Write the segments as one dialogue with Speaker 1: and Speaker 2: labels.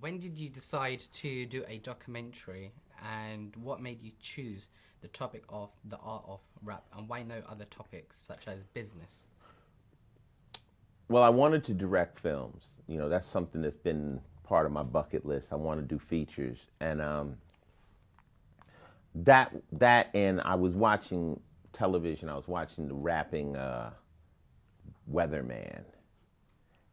Speaker 1: When did you decide to do a documentary, and what made you choose the topic of the art of rap, and why no other topics such as business?
Speaker 2: Well, I wanted to direct films. You know, that's something that's been part of my bucket list. I want to do features, and and I was watching television. I was watching the rapping Weatherman,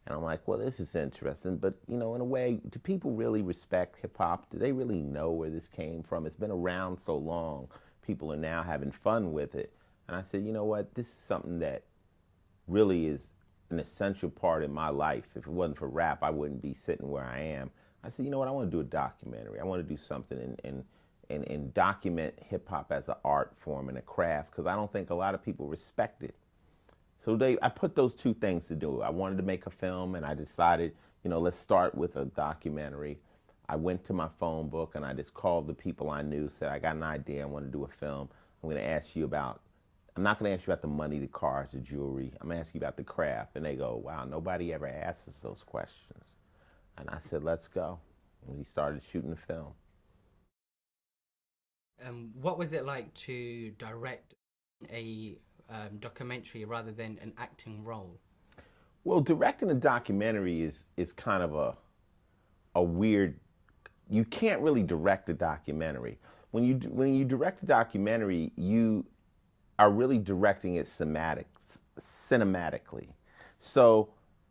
Speaker 2: and I'm like, well, this is interesting. But you know, in a way, do people really respect hip hop? Do they really know where this came from? It's been around so long. People are now having fun with it. And I said, you know what? This is something that really is an essential part in my life. If it wasn't for rap, I wouldn't be sitting where I am. I said, you know what? I want to do a documentary. I want to do something and document hip hop as an art form and a craft because I don't think a lot of people respect it. So I put those two things to do. I wanted to make a film, and I decided, you know, let's start with a documentary. I went to my phone book and I just called the people I knew, said, I got an idea, I want to do a film. I'm going to ask you about, I'm not going to ask you about the money, the cars, the jewelry. I'm going to ask you about the craft. And they go, wow, nobody ever asks us those questions. And I said, let's go. And we started shooting the film.
Speaker 1: What was it like to direct a documentary rather than an acting role?
Speaker 2: Well, directing a documentary is kind of a weird, you can't really direct a documentary. When you direct a documentary, you are really directing it cinematically. So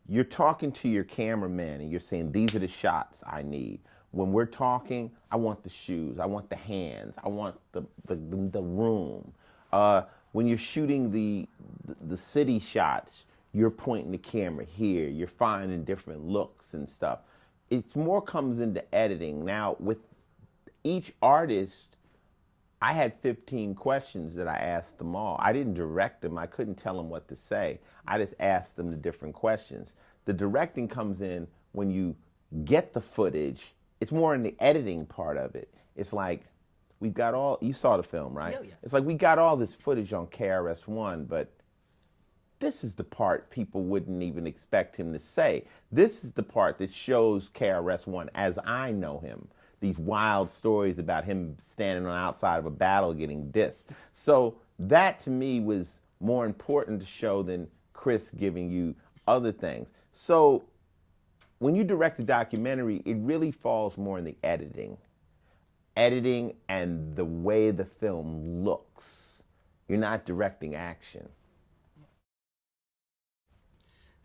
Speaker 2: you're talking to your cameraman and you're saying, these are the shots I need. When we're talking, I want the shoes, I want the hands, I want the room. When you're shooting the city shots, you're pointing the camera here, you're finding different looks and stuff. It's more comes into editing. Now, with each artist, I had 15 questions that I asked them all. I didn't direct them. I couldn't tell them what to say. I just asked them the different questions. The directing comes in when you get the footage. It's more in the editing part of it. It's like we've got all, you saw the film, right?
Speaker 1: Oh, yeah.
Speaker 2: It's like we got all this footage on KRS-One, but this is the part people wouldn't even expect him to say. This is the part that shows KRS-One as I know him. These wild stories about him standing on the outside of a battle getting dissed. So that to me was more important to show than Chris giving you other things. So when you direct a documentary, it really falls more in the editing and the way the film looks. You're not directing action.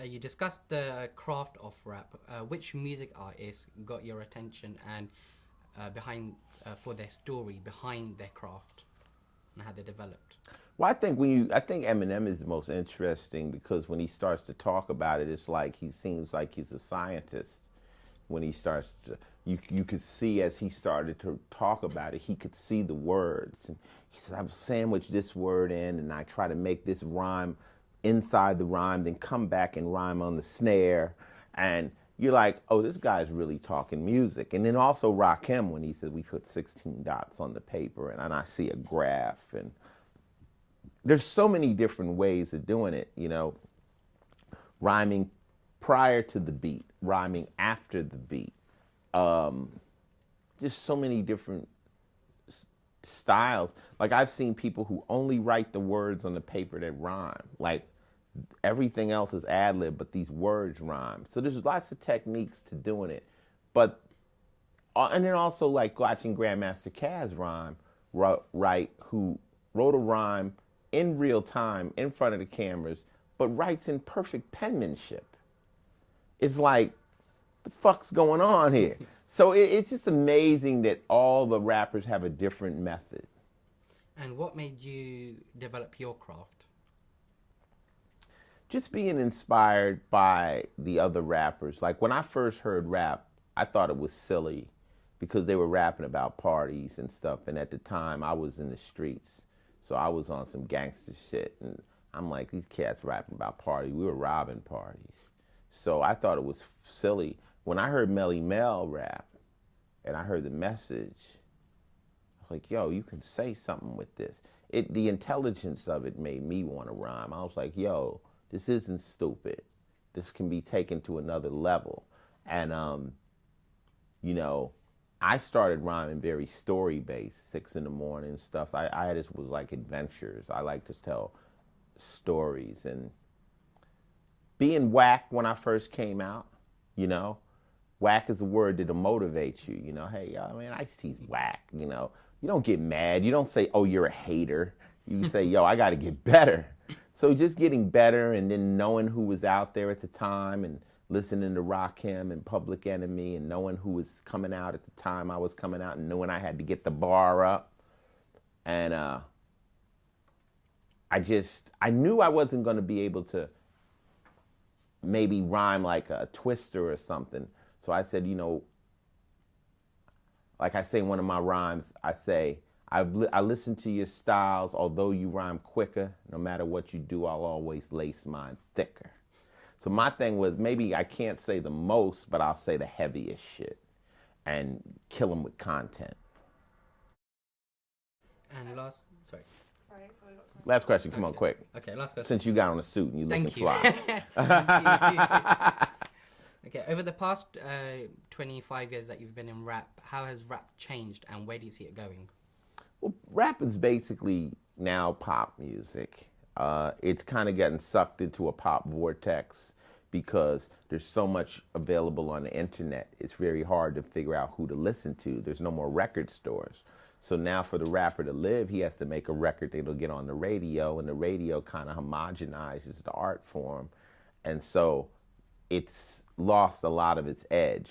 Speaker 1: You discussed the craft of rap. Which music artists got your attention and behind for their story behind their craft and how they developed?
Speaker 2: Well, I think Eminem is the most interesting because when he starts to talk about it, it's like he seems like he's a scientist. When he starts to, you could see as he started to talk about it, he could see the words. And he said, I've sandwiched this word in, and I try to make this rhyme inside the rhyme, then come back and rhyme on the snare. And you're like, oh, this guy's really talking music. And then also Rakim when he said we put 16 dots on the paper, and I see a graph, and there's so many different ways of doing it, you know, rhyming prior to the beat, rhyming after the beat. Um, just so many different styles. Like I've seen people who only write the words on the paper that rhyme. Like everything else is ad lib, but these words rhyme. So there's lots of techniques to doing it. But and then also like watching Grandmaster Caz rhyme, write who wrote a rhyme in real time in front of the cameras, but writes in perfect penmanship. It's like, the fuck's going on here? So it's just amazing that all the rappers have a different method.
Speaker 1: And what made you develop your craft?
Speaker 2: Just being inspired by the other rappers. Like when I first heard rap, I thought it was silly because they were rapping about parties and stuff. And at the time, I was in the streets. So I was on some gangster shit. And I'm like, these cats rapping about parties. We were robbing parties. So I thought it was silly. When I heard Melly Mel rap and I heard the message, I was like, yo, you can say something with this. The intelligence of it made me want to rhyme. I was like, yo, this isn't stupid. This can be taken to another level. And you know, I started rhyming very story based, 6 in the morning stuff. So I just was like adventures. I like to tell stories and being whack when I first came out, you know. Whack is a word that'll motivate you, you know. Hey, yo, man, Ice-T's whack, you know. You don't get mad. You don't say, oh, you're a hater. You say, yo, I got to get better. So just getting better and then knowing who was out there at the time and listening to Rakim and Public Enemy and knowing who was coming out at the time I was coming out and knowing I had to get the bar up. And I knew I wasn't going to be able to maybe rhyme like a Twister or something. So I said, you know, like I say in one of my rhymes, I say, I listen to your styles, although you rhyme quicker, no matter what you do, I'll always lace mine thicker. So my thing was, maybe I can't say the most, but I'll say the heaviest shit and kill them with content.
Speaker 1: And sorry.
Speaker 3: Right, so I got time.
Speaker 2: Last question, come on, quick.
Speaker 1: Okay, last question.
Speaker 2: Since you got on a suit and you looking
Speaker 1: Thank you.
Speaker 2: fly.
Speaker 1: Thank you. Okay, over the past 25 years that you've been in rap, how has rap changed and where do you see it going?
Speaker 2: Well, rap is basically now pop music. It's kind of getting sucked into a pop vortex because there's so much available on the internet. It's very hard to figure out who to listen to. There's no more record stores. So now for the rapper to live, he has to make a record that'll get on the radio, and the radio kind of homogenizes the art form. And so it's lost a lot of its edge.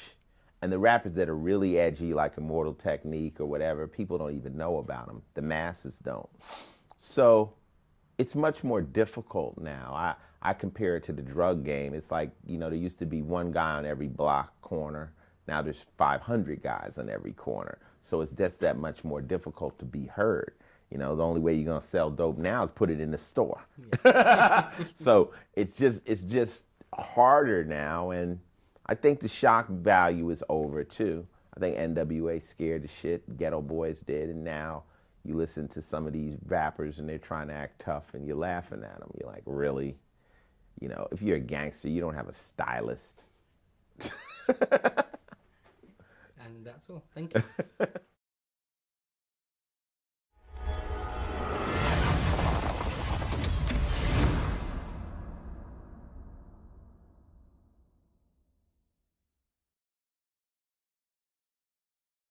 Speaker 2: And the rappers that are really edgy, like Immortal Technique or whatever, people don't even know about them. The masses don't. So it's much more difficult now. I compare it to the drug game. It's like, you know, there used to be one guy on every block corner. Now there's 500 guys on every corner. So it's just that much more difficult to be heard. You know, the only way you're gonna sell dope now is put it in the store. Yeah. So it's just harder now, and I think the shock value is over too. I think NWA scared the shit, Ghetto Boys did, and now you listen to some of these rappers and they're trying to act tough and you're laughing at them. You're like, really? You know, if you're a gangster, you don't have a stylist.
Speaker 1: And that's all. Thank you.